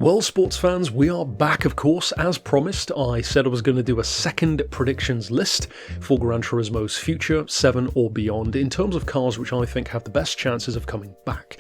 Well, sports fans, we are back, of course, as promised. I said I was going to do a second predictions list for Gran Turismo's future, 7 or beyond, in terms of cars which I think have the best chances of coming back.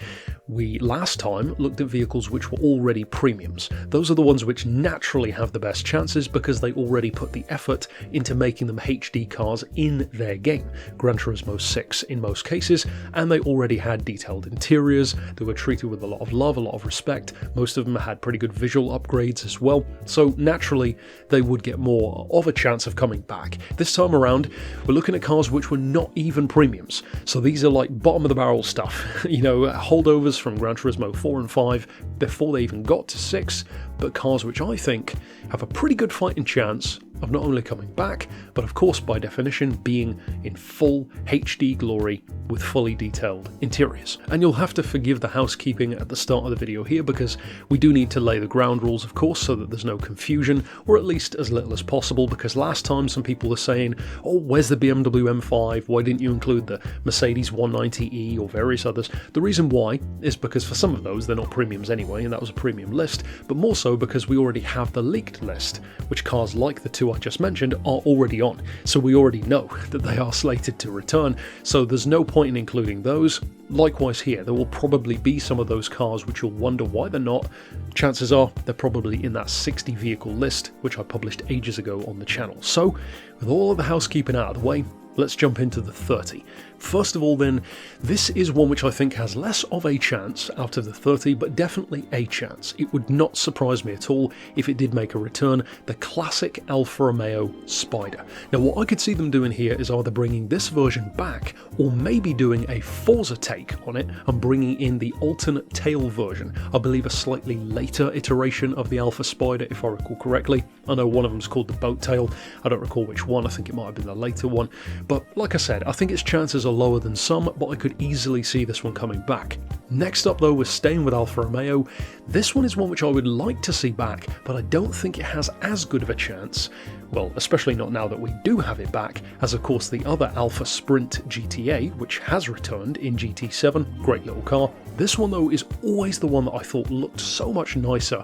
We last time looked at vehicles which were already premiums. Those are the ones which naturally have the best chances because they already put the effort into making them HD cars in their game. Gran Turismo 6 in most cases, and they already had detailed interiors. They were treated with a lot of love, a lot of respect. Most of them had pretty good visual upgrades as well, so naturally they would get more of a chance of coming back. This time around, we're looking at cars which were not even premiums. So these are like bottom of the barrel stuff, you know, holdovers from Gran Turismo 4 and 5 before they even got to 6, but cars which I think have a pretty good fighting chance of not only coming back, but of course by definition being in full HD glory with fully detailed interiors. And you'll have to forgive the housekeeping at the start of the video here because we do need to lay the ground rules, of course, so that there's no confusion, or at least as little as possible, because last time some people were saying, oh, where's the BMW M5, why didn't you include the Mercedes 190e or various others? The reason why is because for some of those they're not premiums anyway, and that was a premium list, but more so because we already have the leaked list, which cars like the two I just mentioned are already on, so we already know that they are slated to return, so there's no point in including those. Likewise here, there will probably be some of those cars which you'll wonder why they're not. Chances are they're probably in that 60 vehicle list which I published ages ago on the channel. So with all of the housekeeping out of the way, let's jump into the 30. First of all then, this is one which I think has less of a chance out of the 30, but definitely a chance. It would not surprise me at all if it did make a return, the classic Alfa Romeo Spider. Now what I could see them doing here is either bringing this version back, or maybe doing a Forza take on it and bringing in the alternate tail version. I believe a slightly later iteration of the Alfa Spider, if I recall correctly. I know one of them is called the boat tail, I don't recall which one, I think it might have been the later one. But like I said, I think its chances are lower than some, but I could easily see this one coming back. Next up though, we're staying with Alfa Romeo. This one is one which I would like to see back, but I don't think it has as good of a chance, well, especially not now that we do have it back, as of course the other Alfa Sprint GTA, which has returned in GT7, great little car. This one though is always the one that I thought looked so much nicer,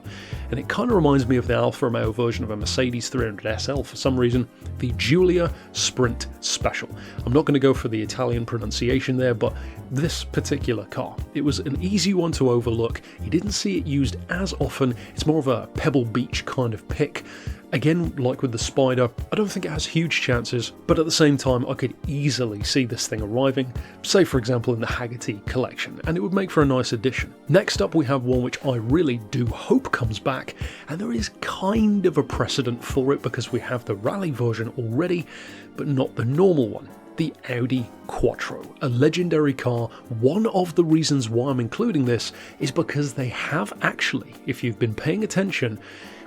and it kind of reminds me of the Alfa Romeo version of a Mercedes 300 SL for some reason, the Giulia Sprint Special. I'm not going to go for the Italian pronunciation there, but this particular car, it was an easy one to overlook. You didn't see it used as often. It's more of a Pebble Beach kind of pick. Again, like with the Spider, I don't think it has huge chances, but at the same time I could easily see this thing arriving, say for example in the Haggerty collection, and it would make for a nice addition. Next up we have one which I really do hope comes back, and there is kind of a precedent for it because we have the rally version already, but not the normal one. The Audi Quattro, a legendary car. One of the reasons why I'm including this is because they have actually, if you've been paying attention,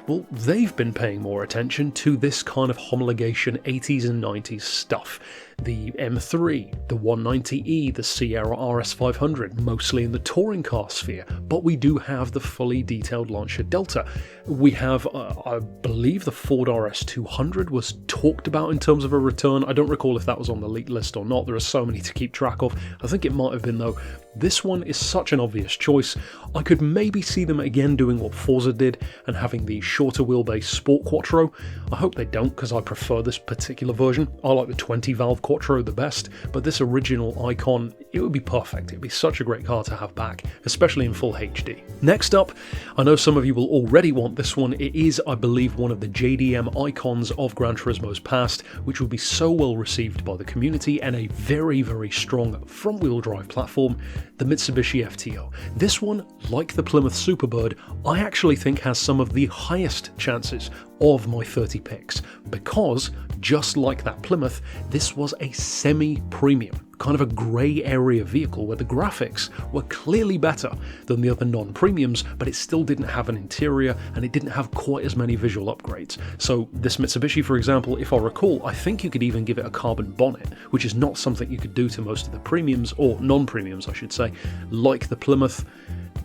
well, they've been paying more attention to this kind of homologation 80s and 90s stuff. The M3, the 190e, the Sierra RS500, mostly in the touring car sphere, but we do have the fully detailed Lancia Delta. We have, I believe the Ford RS200 was talked about in terms of a return. I don't recall if that was on the leak list or not. There are so many to keep track of. I think it might have been though. This one is such an obvious choice. I could maybe see them again doing what Forza did and having the shorter wheelbase Sport Quattro. I hope they don't because I prefer this particular version. I like the 20 valve Quattro the best, but this original icon, it would be perfect. It'd be such a great car to have back, especially in full HD. Next up, I know some of you will already want this one. It is, I believe, one of the JDM icons of Gran Turismo's past, which will be so well received by the community and a very, very strong front-wheel drive platform, the Mitsubishi FTO. This one, like the Plymouth Superbird, I actually think has some of the highest chances of my 30 picks, because just like that Plymouth, this was a semi-premium, kind of a grey area vehicle where the graphics were clearly better than the other non-premiums, but it still didn't have an interior and it didn't have quite as many visual upgrades. So this Mitsubishi, for example, if I recall, I think you could even give it a carbon bonnet, which is not something you could do to most of the premiums, or non-premiums I should say, like the Plymouth.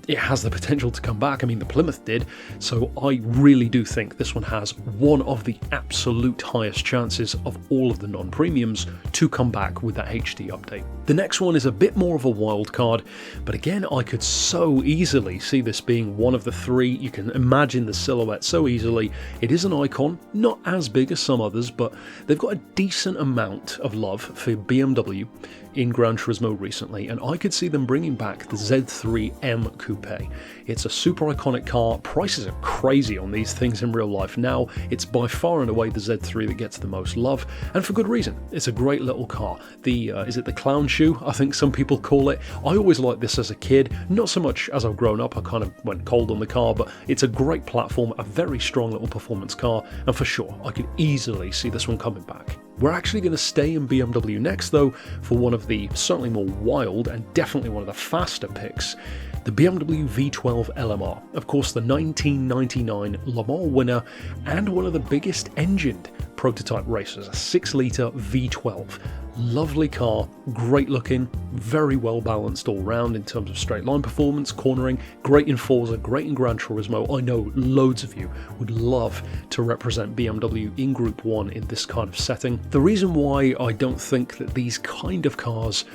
it has the potential to come back. I mean, the Plymouth did, so I really do think this one has one of the absolute highest chances of all of the non-premiums to come back with that HD update. The next one is a bit more of a wild card, but again, I could so easily see this being one of the three. You can imagine the silhouette so easily. It is an icon, not as big as some others, but they've got a decent amount of love for BMW in Gran Turismo recently, and I could see them bringing back the Z3M Coupe. It's a super iconic car. Prices are crazy on these things in real life now. It's by far and away the Z3 that gets the most love, and for good reason. It's a great little car. Is it the clown shoe, I think some people call it? I always liked this as a kid, not so much as I've grown up. I kind of went cold on the car, but it's a great platform, a very strong little performance car, and for sure, I could easily see this one coming back. We're actually going to stay in BMW next though, for one of the certainly more wild and definitely one of the faster picks, the BMW V12 LMR. Of course, the 1999 Le Mans winner and one of the biggest engined prototype racers, a 6-litre V12. Lovely car, great looking, very well balanced all round in terms of straight line performance, cornering, great in Forza, great in Gran Turismo. I know loads of you would love to represent BMW in Group 1 in this kind of setting. The reason why I don't think that these kind of cars,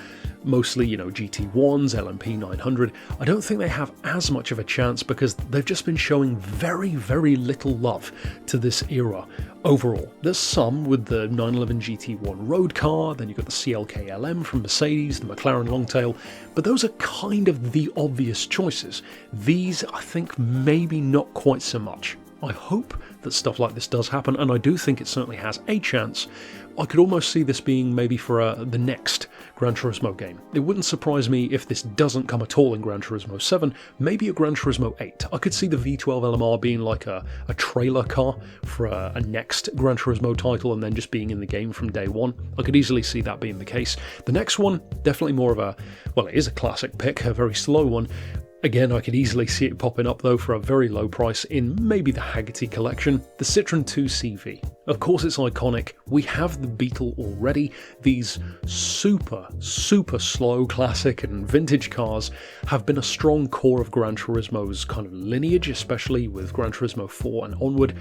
mostly, GT1s, LMP 900, I don't think they have as much of a chance because they've just been showing very, very little love to this era overall. There's some with the 911 GT1 road car, then you've got the CLK LM from Mercedes, the McLaren Longtail, but those are kind of the obvious choices. These, I think, maybe not quite so much. I hope that stuff like this does happen, and I do think it certainly has a chance. I could almost see this being maybe for the next Gran Turismo game. It wouldn't surprise me if this doesn't come at all in Gran Turismo 7, maybe a Gran Turismo 8. I could see the V12 LMR being like a trailer car for a next Gran Turismo title and then just being in the game from day one. I could easily see that being the case. The next one, definitely more of it is a classic pick, a very slow one. Again, I could easily see it popping up though for a very low price in maybe the Haggerty collection, the Citroen 2CV. Of course it's iconic, we have the Beetle already. These super slow classic and vintage cars have been a strong core of Gran Turismo's kind of lineage, especially with Gran Turismo 4 and onward.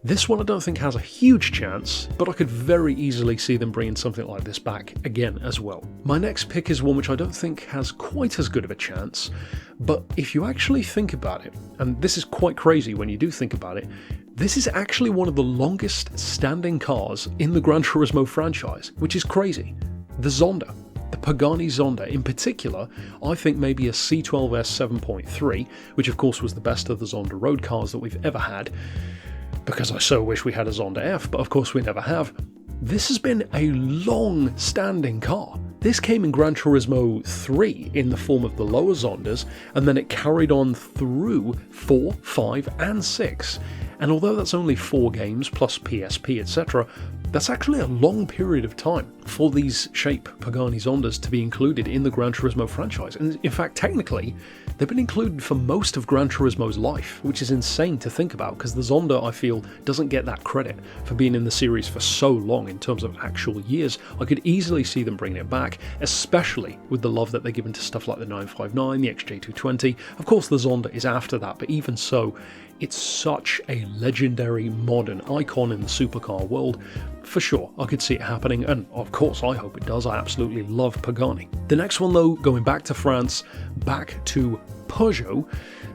This one I don't think has a huge chance, but I could very easily see them bringing something like this back again as well. My next pick is one which I don't think has quite as good of a chance, but if you actually think about it, and this is quite crazy when you do think about it, this is actually one of the longest standing cars in the Gran Turismo franchise, which is crazy. The Zonda. The Pagani Zonda in particular, I think maybe a C12S 7.3, which of course was the best of the Zonda road cars that we've ever had, because I so wish we had a Zonda F, but of course we never have. This has been a long-standing car. This came in Gran Turismo 3 in the form of the lower Zondas, and then it carried on through 4, 5 and 6. And although that's only 4 games plus PSP, etc., that's actually a long period of time for these shape Pagani Zondas to be included in the Gran Turismo franchise. And in fact, technically, they've been included for most of Gran Turismo's life, which is insane to think about, because the Zonda, I feel, doesn't get that credit for being in the series for so long in terms of actual years. I could easily see them bringing it back, especially with the love that they're given to stuff like the 959, the XJ220. Of course, the Zonda is after that, but even so, it's such a legendary modern icon in the supercar world. For sure, I could see it happening, and of course I hope it does. I absolutely love Pagani. The next one though, going back to France, back to Peugeot.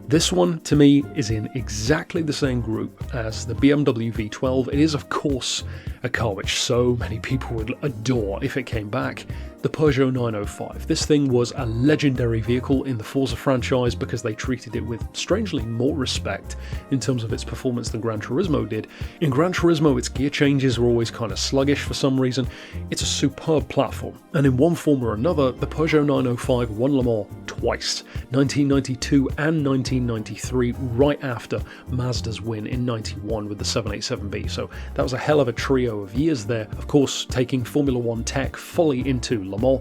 This one, to me, is in exactly the same group as the BMW V12. It is, of course, a car which so many people would adore if it came back. The Peugeot 905. This thing was a legendary vehicle in the Forza franchise because they treated it with, strangely, more respect in terms of its performance than Gran Turismo did. In Gran Turismo, its gear changes were always kind of sluggish for some reason. It's a superb platform, and in one form or another, the Peugeot 905 won Le Mans twice, 1992 and 1993, right after Mazda's win in 91 with the 787B. So that was a hell of a trio of years there. Of course, taking Formula One tech fully into Le Mans.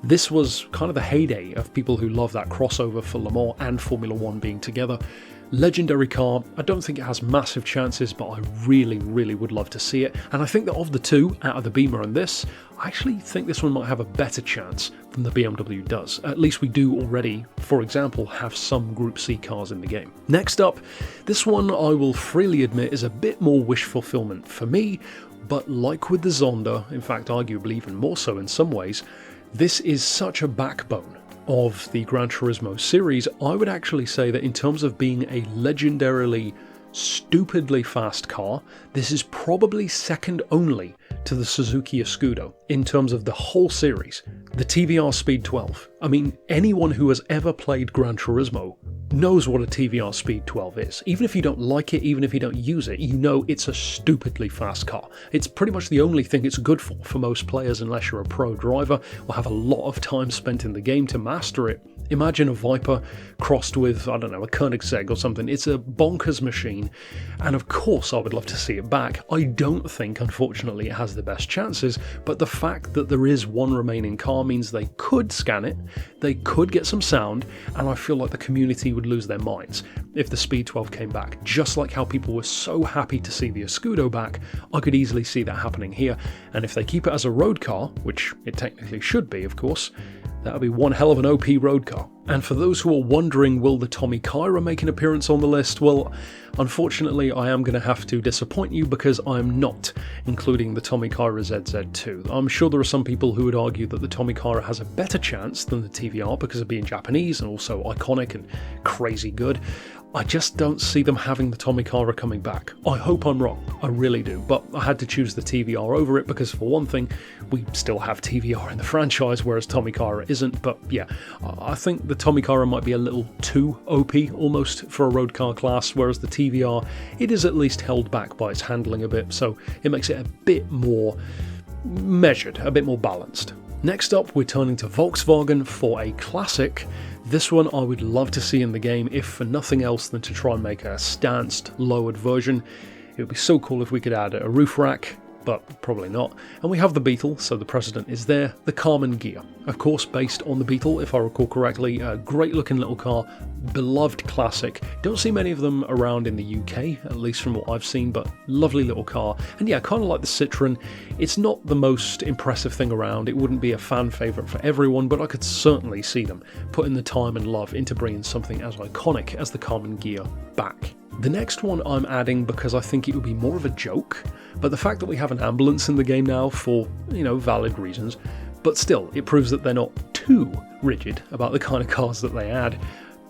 This was kind of the heyday of people who love that crossover for Le Mans and Formula One being together. Legendary car, I don't think it has massive chances, but I really, really would love to see it. And I think that of the two, out of the Beamer and this, I actually think this one might have a better chance than the BMW does. At least we do already, for example, have some Group C cars in the game. Next up, this one I will freely admit is a bit more wish fulfillment for me, but like with the Zonda, in fact arguably even more so in some ways, this is such a backbone of the Gran Turismo series. I would actually say that in terms of being a legendarily stupidly fast car, this is probably second only to the Suzuki Escudo in terms of the whole series. The TVR Speed 12. I mean, anyone who has ever played Gran Turismo knows what a TVR Speed 12 is. Even if you don't like it, even if you don't use it, you know it's a stupidly fast car. It's pretty much the only thing it's good for most players, unless you're a pro driver or have a lot of time spent in the game to master it. Imagine a Viper crossed with, I don't know, a Koenigsegg or something. It's a bonkers machine, and of course I would love to see it back. I don't think, unfortunately, it has the best chances, but the fact that there is one remaining car means they could scan it, they could get some sound, and I feel like the community would lose their minds if the Speed 12 came back. Just like how people were so happy to see the Escudo back, I could easily see that happening here, and if they keep it as a road car, which it technically should be, of course, that would be one hell of an OP road car. And for those who are wondering, will the Tommy Kyra make an appearance on the list? Well, unfortunately, I am going to have to disappoint you because I'm not including the Tommy Kyra ZZ2. I'm sure there are some people who would argue that the Tommy Kyra has a better chance than the TVR because of being Japanese and also iconic and crazy good. I just don't see them having the Tommy Kyra coming back. I hope I'm wrong, I really do, but I had to choose the TVR over it because, for one thing, we still have TVR in the franchise, whereas Tommy Kyra isn't. But yeah, I think the Tommy Kyra might be a little too OP almost for a road car class, whereas the TVR, it is at least held back by its handling a bit, so it makes it a bit more measured, a bit more balanced. Next up, we're turning to Volkswagen for a classic. This one I would love to see in the game, if for nothing else than to try and make a stanced, lowered version. It would be so cool if we could add a roof rack, but probably not. And we have the Beetle, so the precedent is there. The Karmann Ghia, of course based on the Beetle, if I recall correctly. A great looking little car, beloved classic. Don't see many of them around in the UK, at least from what I've seen, but lovely little car. And yeah, kind of like the Citroen, it's not the most impressive thing around. It wouldn't be a fan favourite for everyone, but I could certainly see them putting the time and love into bringing something as iconic as the Karmann Ghia back. The next one I'm adding because I think it would be more of a joke, but the fact that we have an ambulance in the game now for, valid reasons, but still, it proves that they're not too rigid about the kind of cars that they add.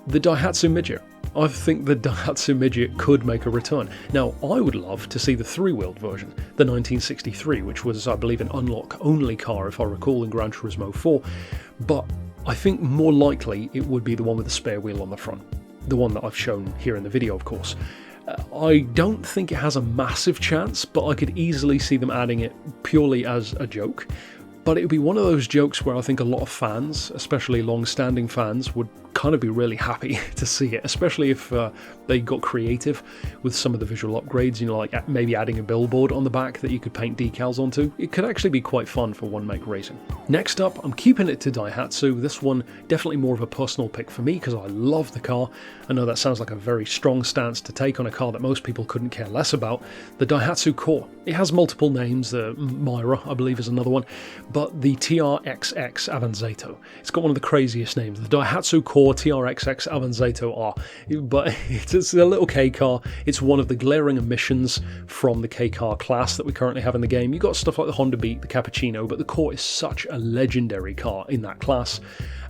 The Daihatsu Midget. I think the Daihatsu Midget could make a return. Now, I would love to see the three-wheeled version, the 1963, which was, I believe, an unlock-only car, if I recall, in Gran Turismo 4, but I think more likely it would be the one with the spare wheel on the front. The one that I've shown here in the video, of course. I don't think it has a massive chance, but I could easily see them adding it purely as a joke. But it would be one of those jokes where I think a lot of fans, especially long-standing fans, would kind of be really happy to see it, especially if they got creative with some of the visual upgrades, like maybe adding a billboard on the back that you could paint decals onto. It could actually be quite fun for one-make racing. Next up, I'm keeping it to Daihatsu. This one definitely more of a personal pick for me because I love the car. I know that sounds like a very strong stance to take on a car that most people couldn't care less about. The Daihatsu Core. It has multiple names, Myra, I believe, is another one, but the TRXX Avanzato. It's got one of the craziest names, the Daihatsu Core TRXX Avanzato R, but it's a little K car. It's one of the glaring omissions from the K car class that we currently have in the game. You've got stuff like the Honda Beat, the Cappuccino, but the Core is such a legendary car in that class.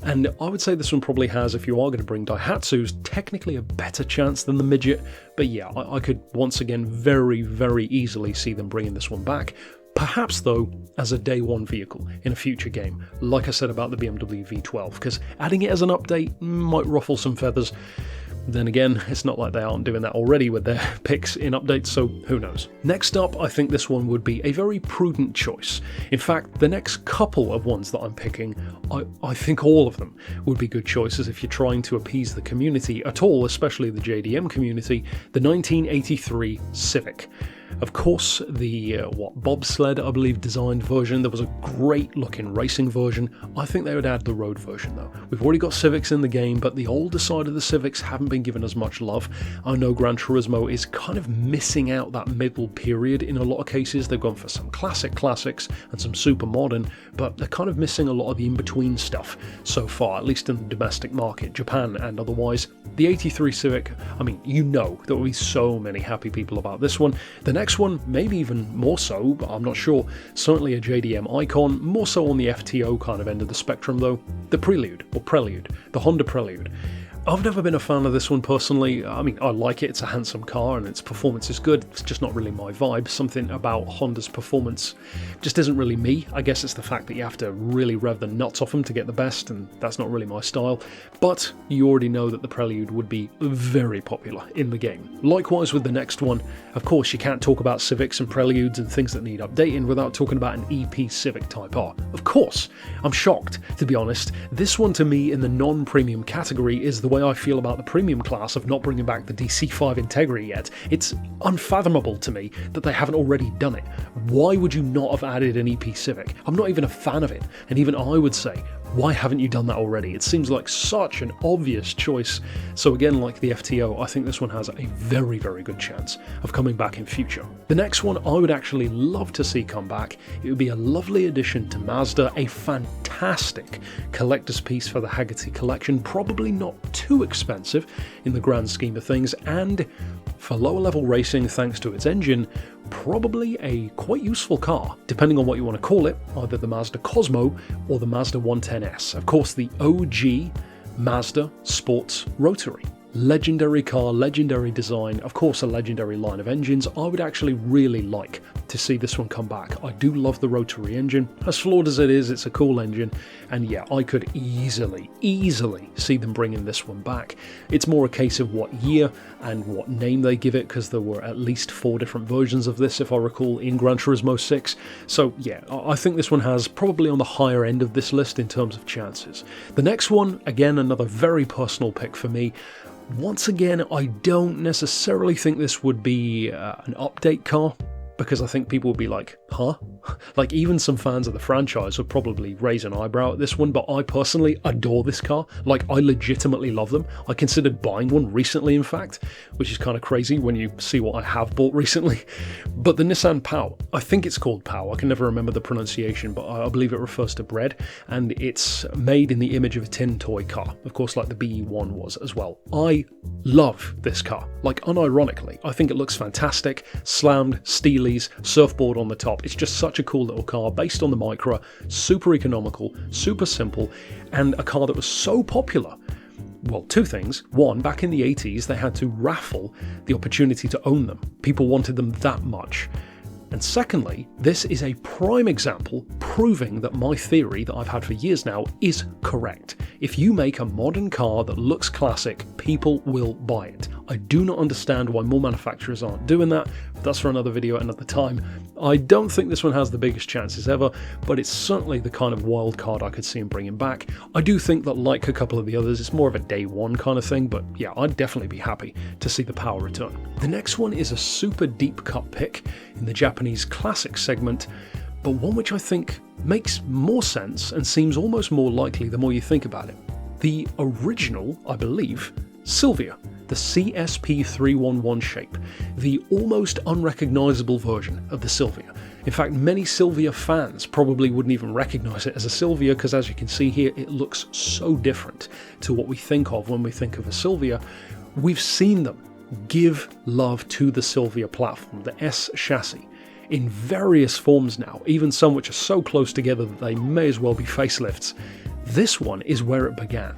And I would say this one probably has, if you are going to bring Daihatsus, technically a better chance than the Midget. But yeah, I could once again very, very easily see them bringing this one back. Perhaps, though, as a day one vehicle in a future game, like I said about the BMW V12, because adding it as an update might ruffle some feathers. Then again, it's not like they aren't doing that already with their picks in updates, so who knows. Next up, I think this one would be a very prudent choice. In fact, the next couple of ones that I'm picking, I think all of them would be good choices if you're trying to appease the community at all, especially the JDM community. The 1983 Civic. Of course, the bobsled, I believe, designed version. There was a great looking racing version. I think they would add the road version though. We've already got Civics in the game, but the older side of the Civics haven't been given as much love. I know Gran Turismo is kind of missing out that middle period in a lot of cases. They've gone for some classics and some super modern, but they're kind of missing a lot of the in-between stuff so far, at least in the domestic market, Japan and otherwise. The 83 Civic, I mean, you know, there will be so many happy people about this one. The next one, maybe even more so, but I'm not sure. Certainly a JDM icon, more so on the FTO kind of end of the spectrum though. The Prelude, the Honda Prelude. I've never been a fan of this one personally. I mean, I like it, it's a handsome car and its performance is good, it's just not really my vibe. Something about Honda's performance just isn't really me. I guess it's the fact that you have to really rev the nuts off them to get the best, and that's not really my style. But you already know that the Prelude would be very popular in the game. Likewise with the next one, of course you can't talk about Civics and Preludes and things that need updating without talking about an EP Civic Type R. Of course, I'm shocked, to be honest. This one to me in the non-premium category is the way I feel about the premium class of not bringing back the DC5 Integrity yet. It's unfathomable to me that they haven't already done it. Why would you not have added an EP Civic? I'm not even a fan of it, and even I would say, why haven't you done that already? It seems like such an obvious choice. So again, like the FTO, I think this one has a very good chance of coming back in future. The next one I would actually love to see come back. It would be a lovely addition to Mazda, a fantastic collector's piece for the Hagerty collection, probably not too expensive in the grand scheme of things, and for lower level racing thanks to its engine, probably a quite useful car, depending on what you want to call it, either the Mazda Cosmo or the Mazda 110S. Of course, the OG Mazda Sports Rotary. Legendary car, legendary design, of course a legendary line of engines. I would actually really like to see this one come back. I do love the rotary engine. As flawed as it is, it's a cool engine, and yeah, I could easily see them bringing this one back. It's more a case of what year and what name they give it, because there were at least 4 different versions of this, if I recall, in Gran Turismo 6. So yeah, I think this one has probably on the higher end of this list in terms of chances. The next one, again, another very personal pick for me. Once again, I don't necessarily think this would be an update car, because I think people would be like, huh? Like, even some fans of the franchise would probably raise an eyebrow at this one, but I personally adore this car. Like, I legitimately love them. I considered buying one recently, in fact, which is kind of crazy when you see what I have bought recently. But the Nissan Power, I think it's called Power, I can never remember the pronunciation, but I believe it refers to bread, and it's made in the image of a tin toy car, of course, like the BE1 was as well. I love this car, like, unironically. I think it looks fantastic, slammed, steely, surfboard on the top. It's just such a cool little car based on the Micra, super economical, super simple, and a car that was so popular. Well, 2 things. One, back in the 80s, they had to raffle the opportunity to own them. People wanted them that much. And secondly, this is a prime example proving that my theory that I've had for years now is correct. If you make a modern car that looks classic, people will buy it. I do not understand why more manufacturers aren't doing that. That's for another video at another time. I don't think this one has the biggest chances ever, but it's certainly the kind of wild card I could see him bringing back. I do think that, like a couple of the others, it's more of a day one kind of thing, but yeah, I'd definitely be happy to see the Power return. The next one is a super deep cut pick in the Japanese classic segment, but one which I think makes more sense and seems almost more likely the more you think about it. The original, I believe, Sylvia, the CSP 311 shape, the almost unrecognisable version of the Sylvia. In fact, many Sylvia fans probably wouldn't even recognise it as a Sylvia, because as you can see here, it looks so different to what we think of when we think of a Sylvia. We've seen them give love to the Sylvia platform, the S chassis, in various forms now, even some which are so close together that they may as well be facelifts. This one is where it began.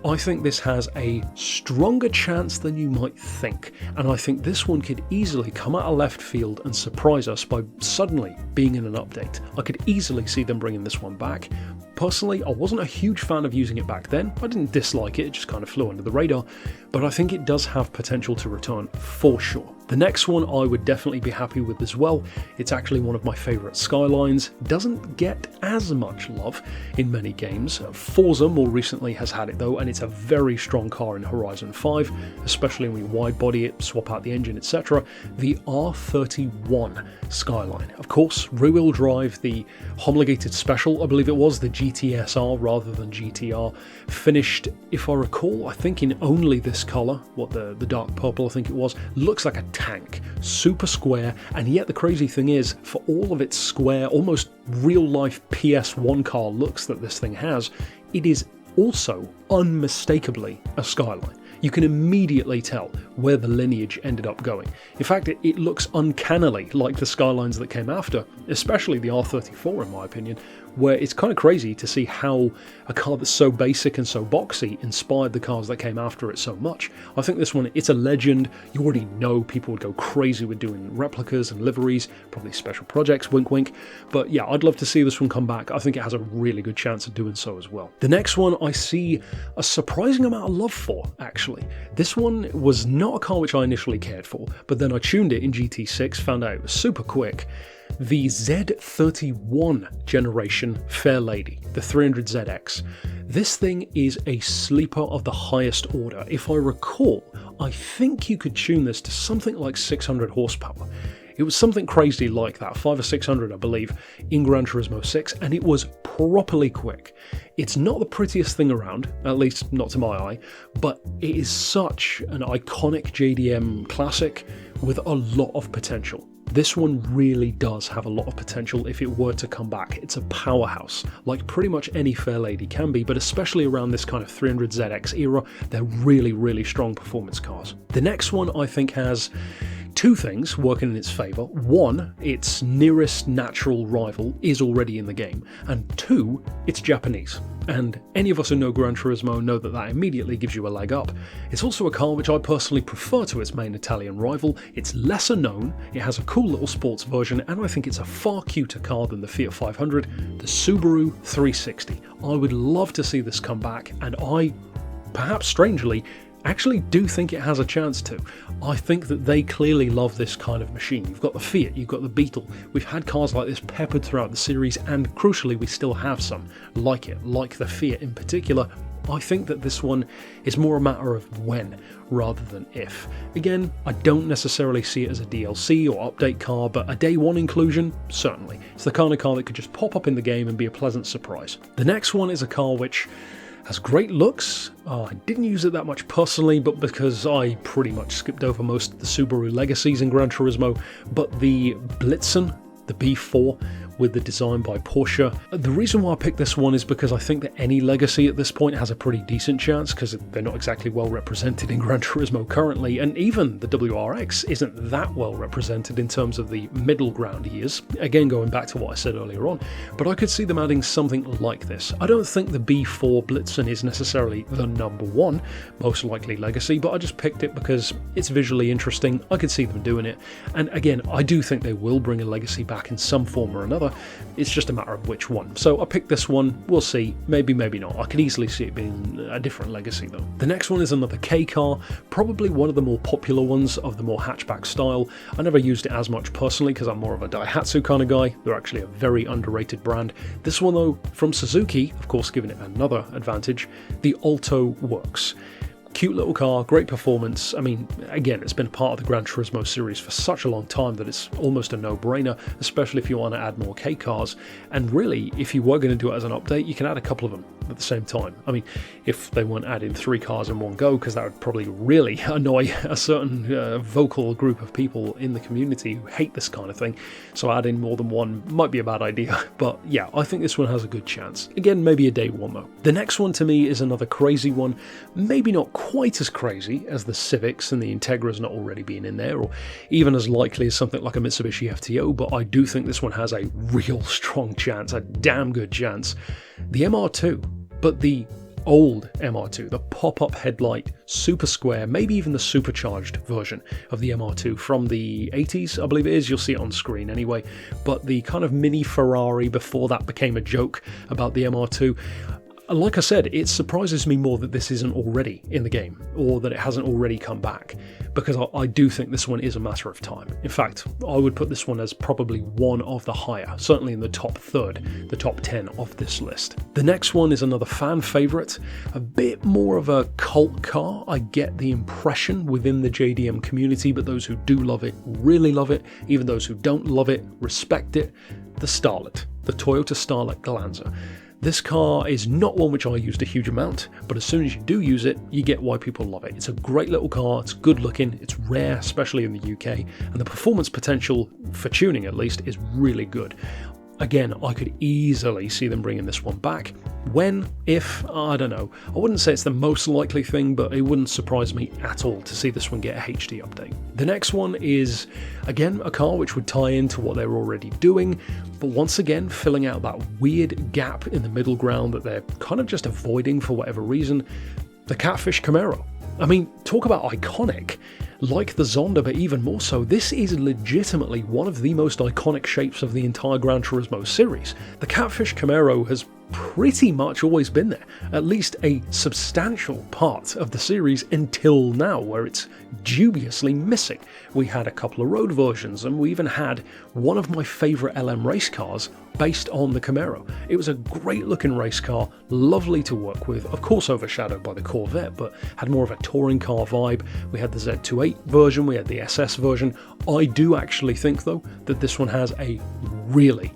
I think this has a stronger chance than you might think, and I think this one could easily come out of left field and surprise us by suddenly being in an update. I could easily see them bringing this one back. Personally, I wasn't a huge fan of using it back then. I didn't dislike it, it just kind of flew under the radar, but I think it does have potential to return for sure. The next one I would definitely be happy with as well. It's actually one of my favourite Skylines. Doesn't get as much love in many games. Forza more recently has had it though, and it's a very strong car in Horizon 5, especially when you wide body it, swap out the engine, etc. The R31 Skyline. Of course, rear-wheel drive, the homologated special, I believe it was, the GTSR rather than GTR, finished, if I recall, I think in only this colour, the dark purple I think it was, looks like a tank, super square, and yet the crazy thing is, for all of its square, almost real-life PS1 car looks that this thing has, it is also unmistakably a Skyline. You can immediately tell where the lineage ended up going. In fact, it looks uncannily like the Skylines that came after, especially the R34 in my opinion, where it's kind of crazy to see how a car that's so basic and so boxy inspired the cars that came after it so much. I think this one, it's a legend. You already know people would go crazy with doing replicas and liveries, probably special projects, wink wink. But yeah, I'd love to see this one come back. I think it has a really good chance of doing so as well. The next one I see a surprising amount of love for, actually. This one was not a car which I initially cared for, but then I tuned it in GT6, found out it was super quick. The Z31 generation Fair Lady, the 300ZX. This thing is a sleeper of the highest order. If I recall, I think you could tune this to something like 600 horsepower. It was something crazy like that, 500 or 600 I believe, in Gran Turismo 6, and it was properly quick. It's not the prettiest thing around, at least not to my eye, but it is such an iconic JDM classic with a lot of potential. This one really does have a lot of potential if it were to come back. It's a powerhouse, like pretty much any Fair Lady can be, but especially around this kind of 300ZX era, they're really, really strong performance cars. The next one I think has two things working in its favour. One, its nearest natural rival is already in the game, and two, it's Japanese. And any of us who know Gran Turismo know that that immediately gives you a leg up. It's also a car which I personally prefer to its main Italian rival. It's lesser known, it has a cool little sports version, and I think it's a far cuter car than the Fiat 500, the Subaru 360. I would love to see this come back, and I, perhaps strangely, actually do think it has a chance to. I think that they clearly love this kind of machine. You've got the Fiat, you've got the Beetle. We've had cars like this peppered throughout the series, and crucially we still have some like it, like the Fiat in particular. I think that this one is more a matter of when rather than if. Again, I don't necessarily see it as a DLC or update car, but a day one inclusion, certainly. It's the kind of car that could just pop up in the game and be a pleasant surprise. The next one is a car which has great looks. I didn't use it that much personally, but because I pretty much skipped over most of the Subaru legacies in Gran Turismo, but the Blitzen, the B4, with the design by Porsche. The reason why I picked this one is because I think that any legacy at this point has a pretty decent chance, because they're not exactly well represented in Gran Turismo currently, and even the WRX isn't that well represented in terms of the middle ground years, again going back to what I said earlier on, but I could see them adding something like this. I don't think the B4 Blitzen is necessarily the number one, most likely legacy, but I just picked it because it's visually interesting, I could see them doing it, and again, I do think they will bring a legacy back in some form or another. It's just a matter of which one. So I picked this one, we'll see, maybe not. I could easily see it being a different legacy though. The next one is another K car, probably one of the more popular ones of the more hatchback style. I never used it as much personally because I'm more of a Daihatsu kind of guy. They're actually a very underrated brand. This one though, from Suzuki, of course giving it another advantage, the Alto works. Cute little car, great performance. I mean, again, it's been part of the Gran Turismo series for such a long time that it's almost a no-brainer, especially if you want to add more K cars. And really, if you were going to do it as an update, you can add a couple of them at the same time. I mean, if they weren't adding 3 cars in one go, because that would probably really annoy a certain vocal group of people in the community who hate this kind of thing. So adding more than one might be a bad idea. But yeah, I think this one has a good chance. Again, maybe a day one though. The next one to me is another crazy one, maybe not quite as crazy as the Civics and the Integra's not already being in there, or even as likely as something like a Mitsubishi FTO, but I do think this one has a real strong chance, a damn good chance. The MR2, but the old MR2, the pop-up headlight, super square, maybe even the supercharged version of the MR2 from the 80s, I believe it is, you'll see it on screen anyway, but the kind of mini Ferrari before that became a joke about the MR2. like I said, it surprises me more that this isn't already in the game, or that it hasn't already come back, because I do think this one is a matter of time. In fact, I would put this one as probably one of the higher, certainly in the top third, the top 10 of this list. The next one is another fan favourite, a bit more of a cult car, I get the impression, within the JDM community, but those who do love it really love it, even those who don't love it respect it. The Starlet, the Toyota Starlet Glanzer. This car is not one which I used a huge amount, but as soon as you do use it, you get why people love it. It's a great little car, it's good looking, it's rare, especially in the UK, and the performance potential, for tuning at least, is really good. Again, I could easily see them bringing this one back. When, if, I don't know. I wouldn't say it's the most likely thing, but it wouldn't surprise me at all to see this one get a HD update. The next one is, again, a car which would tie into what they're already doing, but once again, filling out that weird gap in the middle ground that they're kind of just avoiding for whatever reason. The Catfish Camaro. I mean, talk about iconic. Like the Zonda, but even more so, this is legitimately one of the most iconic shapes of the entire Gran Turismo series. The Catfish Camaro has pretty much always been there, at least a substantial part of the series until now, where it's dubiously missing. We had a couple of road versions, and we even had one of my favourite LM race cars based on the Camaro. It was a great looking race car, lovely to work with, of course overshadowed by the Corvette, but had more of a touring car vibe. We had the Z28 version, we had the SS version. I do actually think though that this one has a really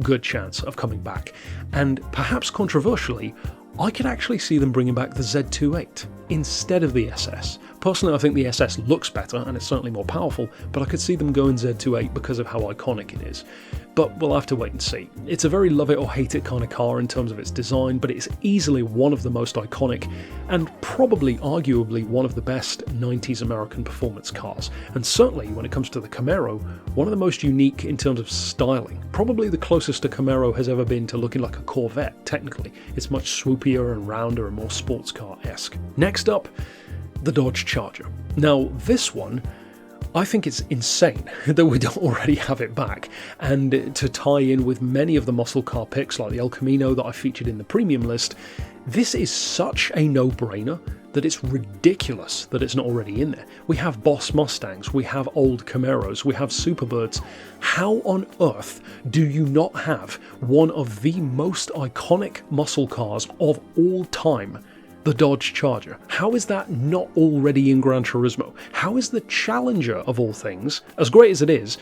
good chance of coming back, and perhaps controversially, I could actually see them bringing back the Z28 instead of the SS. Personally, I think the SS looks better and it's certainly more powerful, but I could see them going Z28 because of how iconic it is. But we'll have to wait and see. It's a very love it or hate it kind of car in terms of its design, but it's easily one of the most iconic and probably arguably one of the best 90s American performance cars. And certainly when it comes to the Camaro, one of the most unique in terms of styling. Probably the closest a Camaro has ever been to looking like a Corvette, technically. It's much swoopier and rounder and more sports car-esque. Next up, the Dodge Charger. Now this one, I think it's insane that we don't already have it back, and to tie in with many of the muscle car picks like the El Camino that I featured in the premium list, this is such a no-brainer that it's ridiculous that it's not already in there. We have Boss Mustangs, we have old Camaros, we have Superbirds. How on earth do you not have one of the most iconic muscle cars of all time, the Dodge Charger? How is that not already in Gran Turismo? How is the Challenger, of all things, as great as it is,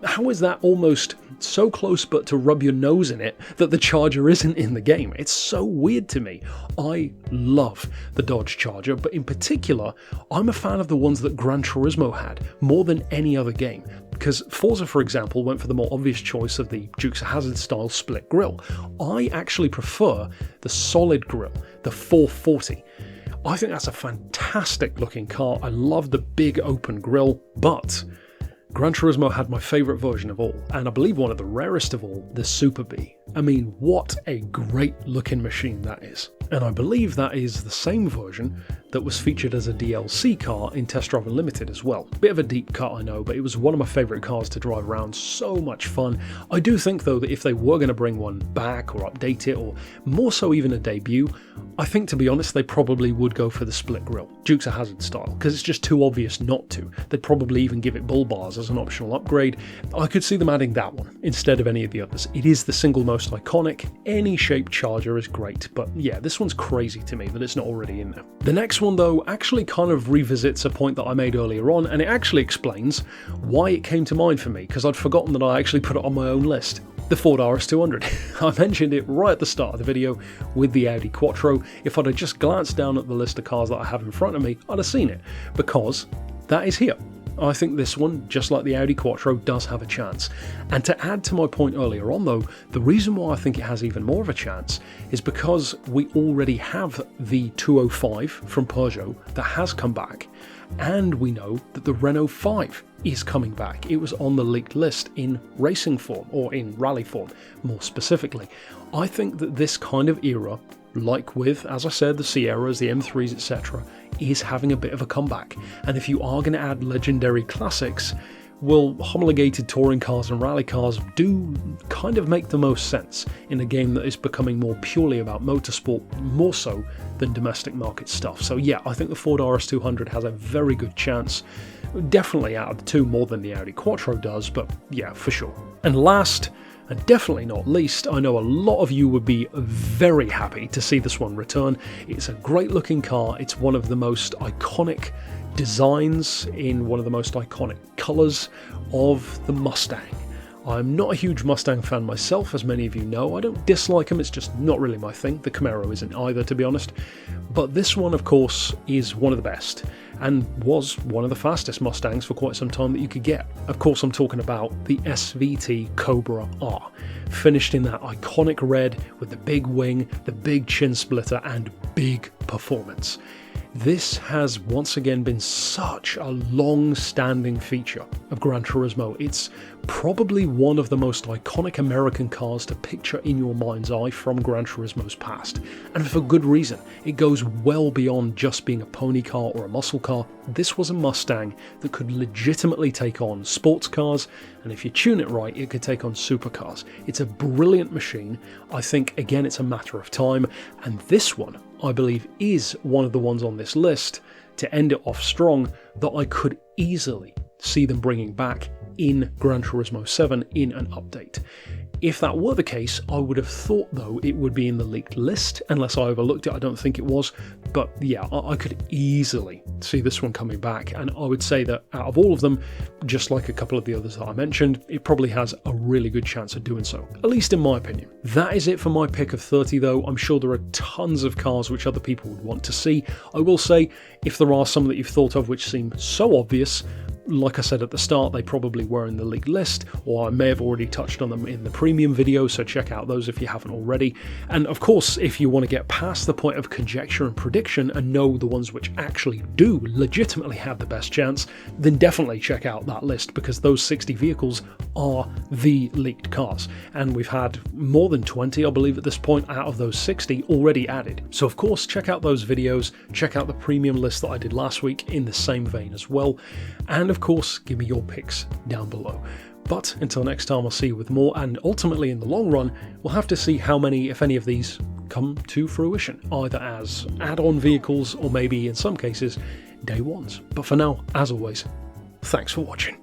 how is that almost so close but to rub your nose in it that the Charger isn't in the game? It's so weird to me. I love the Dodge Charger, but in particular, I'm a fan of the ones that Gran Turismo had more than any other game. Because Forza, for example, went for the more obvious choice of the Dukes of Hazzard style split grille. I actually prefer the solid grille, the 440. I think that's a fantastic looking car. I love the big open grille, but Gran Turismo had my favourite version of all, and I believe one of the rarest of all, the Super B. I mean, what a great looking machine that is. And I believe that is the same version that was featured as a DLC car in Test Drive Unlimited as well. Bit of a deep cut, I know, but it was one of my favourite cars to drive around, so much fun. I do think though that if they were going to bring one back or update it, or more so even a debut, I think to be honest they probably would go for the split grille, Dukes of Hazzard style, because it's just too obvious not to. They'd probably even give it bull bars as an optional upgrade. I could see them adding that one instead of any of the others. It is the single most iconic. Any shaped Charger is great, but yeah, this one's crazy to me that it's not already in there. The next one though actually kind of revisits a point that I made earlier on, and it actually explains why it came to mind for me, because I'd forgotten that I actually put it on my own list. The Ford RS200. I mentioned it right at the start of the video with the Audi Quattro. If I'd have just glanced down at the list of cars that I have in front of me, I'd have seen it, because that is here. I think this one, just like the Audi Quattro, does have a chance. And to add to my point earlier on though, the reason why I think it has even more of a chance is because we already have the 205 from Peugeot that has come back, and we know that the Renault 5 is coming back. It was on the leaked list in racing form, or in rally form more specifically. I think that this kind of era, like with, as I said, the Sierras, the M3s, etc., is having a bit of a comeback. And if you are going to add legendary classics, well, homologated touring cars and rally cars do kind of make the most sense in a game that is becoming more purely about motorsport, more so than domestic market stuff. So yeah, I think the Ford RS200 has a very good chance. Definitely out of the two more than the Audi Quattro does, but yeah, for sure. And last, and definitely not least, I know a lot of you would be very happy to see this one return. It's a great looking car. It's one of the most iconic designs in one of the most iconic colours of the Mustang. I'm not a huge Mustang fan myself, as many of you know. I don't dislike them, it's just not really my thing. The Camaro isn't either, to be honest. But this one, of course, is one of the best, and was one of the fastest Mustangs for quite some time that you could get. Of course, I'm talking about the SVT Cobra R, finished in that iconic red with the big wing, the big chin splitter, and big performance. This has once again been such a long-standing feature of Gran Turismo. It's probably one of the most iconic American cars to picture in your mind's eye from Gran Turismo's past, and for good reason. It goes well beyond just being a pony car or a muscle car. This was a Mustang that could legitimately take on sports cars, and if you tune it right, it could take on supercars. It's a brilliant machine. I think, again, it's a matter of time, and this one, I believe, is one of the ones on this list to end it off strong that I could easily see them bringing back in Gran Turismo 7 in an update. If that were the case, I would have thought, though, it would be in the leaked list, unless I overlooked it. I don't think it was, but yeah, I could easily see this one coming back, and I would say that out of all of them, just like a couple of the others that I mentioned, it probably has a really good chance of doing so, at least in my opinion. That is it for my pick of 30, though. I'm sure there are tons of cars which other people would want to see. I will say, if there are some that you've thought of which seem so obvious, like I said at the start, they probably were in the leaked list, or I may have already touched on them in the premium video, so check out those if you haven't already. And of course, if you want to get past the point of conjecture and prediction and know the ones which actually do legitimately have the best chance, then definitely check out that list, because those 60 vehicles are the leaked cars. And we've had more than 20, I believe at this point, out of those 60 already added. So of course, check out those videos, check out the premium list that I did last week in the same vein as well. And of course, give me your picks down below. But until next time, I'll see you with more, and ultimately in the long run, we'll have to see how many, if any of these, come to fruition, either as add-on vehicles or maybe in some cases, day ones. But for now, as always, thanks for watching.